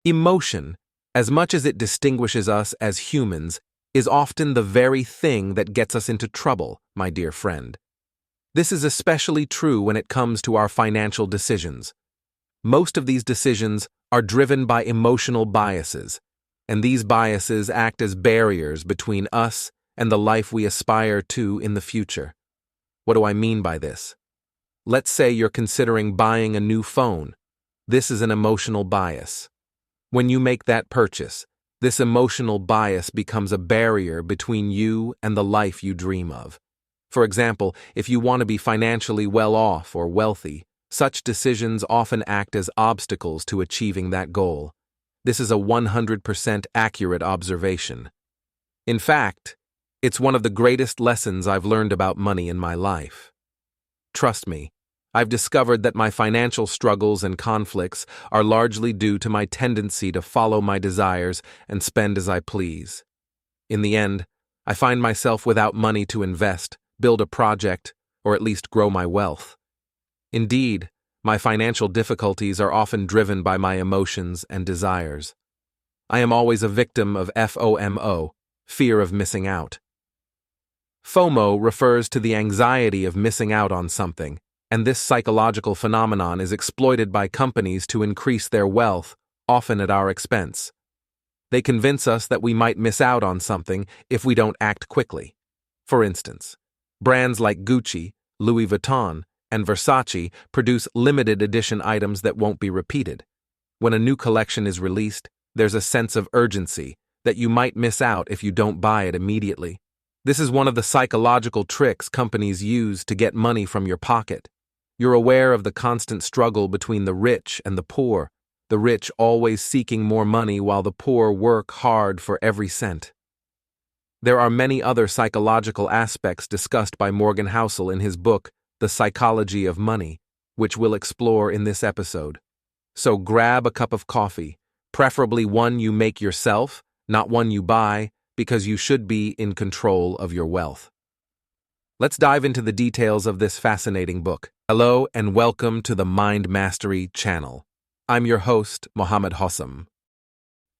Emotion, as much as it distinguishes us as humans, is often the very thing that gets us into trouble, my dear friend. This is especially true when it comes to our financial decisions. Most of these decisions are driven by emotional biases, and these biases act as barriers between us and the life we aspire to in the future. What do I mean by this? Let's say you're considering buying a new phone. This is an emotional bias. When you make that purchase, this emotional bias becomes a barrier between you and the life you dream of. For example, if you want to be financially well off or wealthy, such decisions often act as obstacles to achieving that goal. This is a 100% accurate observation. In fact, it's one of the greatest lessons I've learned about money in my life. Trust me, I've discovered that my financial struggles and conflicts are largely due to my tendency to follow my desires and spend as I please. In the end, I find myself without money to invest, build a project, or at least grow my wealth. Indeed, my financial difficulties are often driven by my emotions and desires. I am always a victim of FOMO, fear of missing out. FOMO refers to the anxiety of missing out on something, and this psychological phenomenon is exploited by companies to increase their wealth, often at our expense. They convince us that we might miss out on something if we don't act quickly. For instance, brands like Gucci, Louis Vuitton, and Versace produce limited edition items that won't be repeated. When a new collection is released, there's a sense of urgency that you might miss out if you don't buy it immediately. This is one of the psychological tricks companies use to get money from your pocket. You're aware of the constant struggle between the rich and the poor, the rich always seeking more money while the poor work hard for every cent. There are many other psychological aspects discussed by Morgan Housel in his book, The Psychology of Money, which we'll explore in this episode. So grab a cup of coffee, preferably one you make yourself, not one you buy, because you should be in control of your wealth. Let's dive into the details of this fascinating book. Hello and welcome to the Mind Mastery channel. I'm your host, Mohammed Hossam.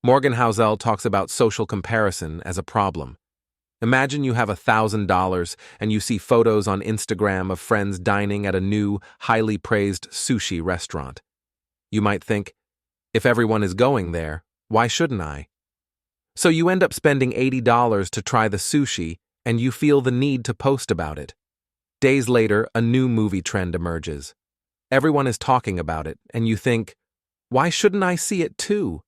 Morgan Housel talks about social comparison as a problem. Imagine you have $1,000 and you see photos on Instagram of friends dining at a new, highly praised sushi restaurant. You might think, if everyone is going there, why shouldn't I? So you end up spending $80 to try the sushi, and you feel the need to post about it. Days later, a new movie trend emerges. Everyone is talking about it, and you think, why shouldn't I see it too?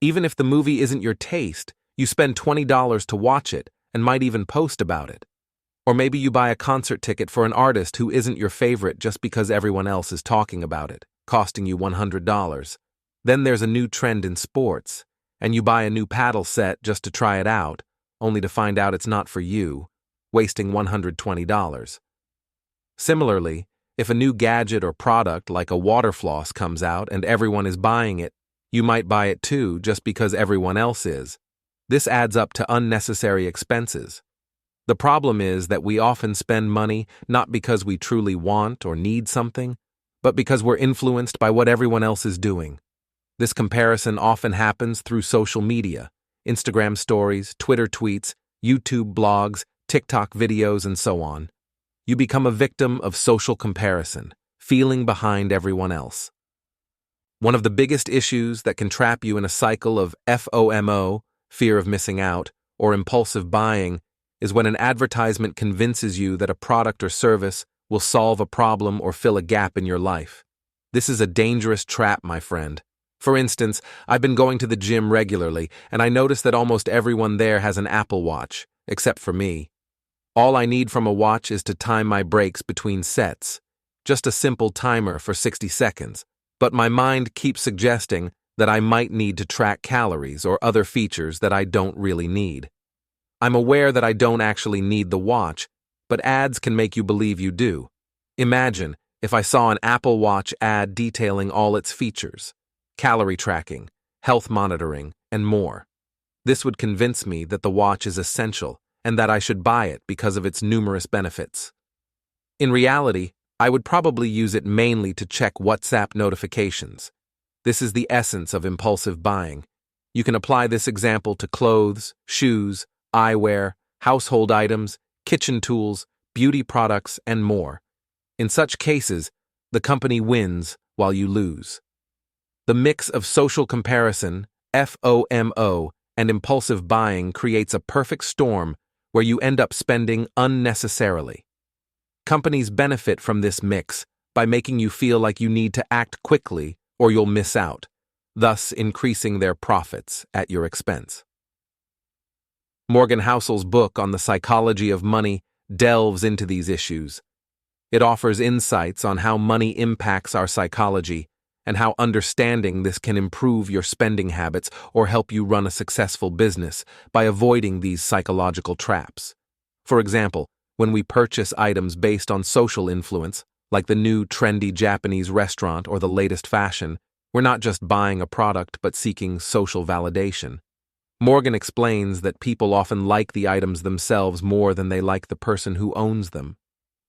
Even if the movie isn't your taste, you spend $20 to watch it and might even post about it. Or maybe you buy a concert ticket for an artist who isn't your favorite just because everyone else is talking about it, costing you $100. Then there's a new trend in sports, and you buy a new paddle set just to try it out, only to find out it's not for you, wasting $120. Similarly, if a new gadget or product like a water floss comes out and everyone is buying it, you might buy it too just because everyone else is. This adds up to unnecessary expenses. The problem is that we often spend money not because we truly want or need something, but because we're influenced by what everyone else is doing. This comparison often happens through social media, Instagram stories, Twitter tweets, YouTube blogs, TikTok videos, and so on. You become a victim of social comparison, feeling behind everyone else. One of the biggest issues that can trap you in a cycle of FOMO, fear of missing out, or impulsive buying is when an advertisement convinces you that a product or service will solve a problem or fill a gap in your life. This is a dangerous trap, my friend. For instance, I've been going to the gym regularly, and I notice that almost everyone there has an Apple Watch, except for me. All I need from a watch is to time my breaks between sets. Just a simple timer for 60 seconds. But my mind keeps suggesting that I might need to track calories or other features that I don't really need. I'm aware that I don't actually need the watch, but ads can make you believe you do. Imagine if I saw an Apple Watch ad detailing all its features: calorie tracking, health monitoring, and more. This would convince me that the watch is essential and that I should buy it because of its numerous benefits. In reality, I would probably use it mainly to check WhatsApp notifications. This is the essence of impulsive buying. You can apply this example to clothes, shoes, eyewear, household items, kitchen tools, beauty products, and more. In such cases, the company wins while you lose. The mix of social comparison, FOMO, and impulsive buying creates a perfect storm where you end up spending unnecessarily. Companies benefit from this mix by making you feel like you need to act quickly or you'll miss out, thus increasing their profits at your expense. Morgan Housel's book on the psychology of money delves into these issues. It offers insights on how money impacts our psychology and how understanding this can improve your spending habits or help you run a successful business by avoiding these psychological traps. For example, when we purchase items based on social influence, like the new trendy Japanese restaurant or the latest fashion, we're not just buying a product but seeking social validation. Morgan explains that people often like the items themselves more than they like the person who owns them.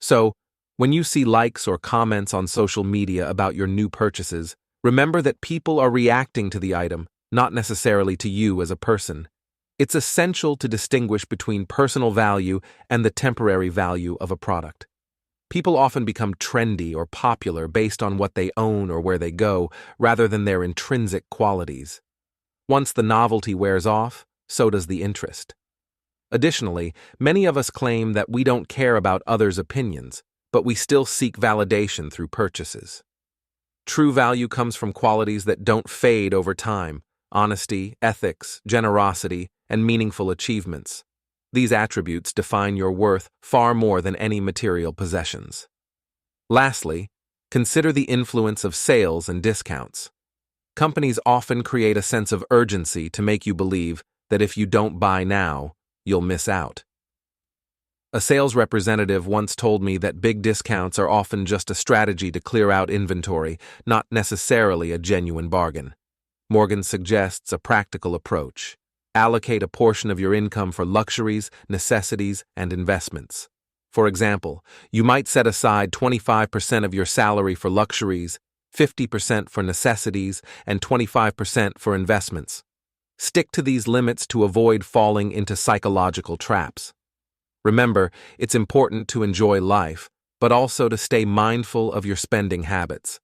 So, when you see likes or comments on social media about your new purchases, remember that people are reacting to the item, not necessarily to you as a person. It's essential to distinguish between personal value and the temporary value of a product. People often become trendy or popular based on what they own or where they go, rather than their intrinsic qualities. Once the novelty wears off, so does the interest. Additionally, many of us claim that we don't care about others' opinions, but we still seek validation through purchases. True value comes from qualities that don't fade over time: honesty, ethics, generosity, and meaningful achievements. These attributes define your worth far more than any material possessions. Lastly, consider the influence of sales and discounts. Companies often create a sense of urgency to make you believe that if you don't buy now, you'll miss out. A sales representative once told me that big discounts are often just a strategy to clear out inventory, not necessarily a genuine bargain. Morgan suggests a practical approach. Allocate a portion of your income for luxuries, necessities, and investments. For example, you might set aside 25% of your salary for luxuries, 50% for necessities, and 25% for investments. Stick to these limits to avoid falling into psychological traps. Remember, it's important to enjoy life, but also to stay mindful of your spending habits.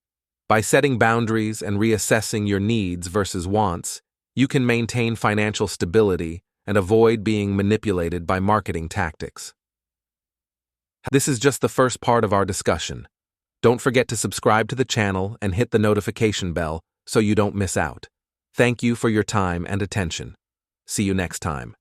By setting boundaries and reassessing your needs versus wants, you can maintain financial stability and avoid being manipulated by marketing tactics. This is just the first part of our discussion. Don't forget to subscribe to the channel and hit the notification bell so you don't miss out. Thank you for your time and attention. See you next time.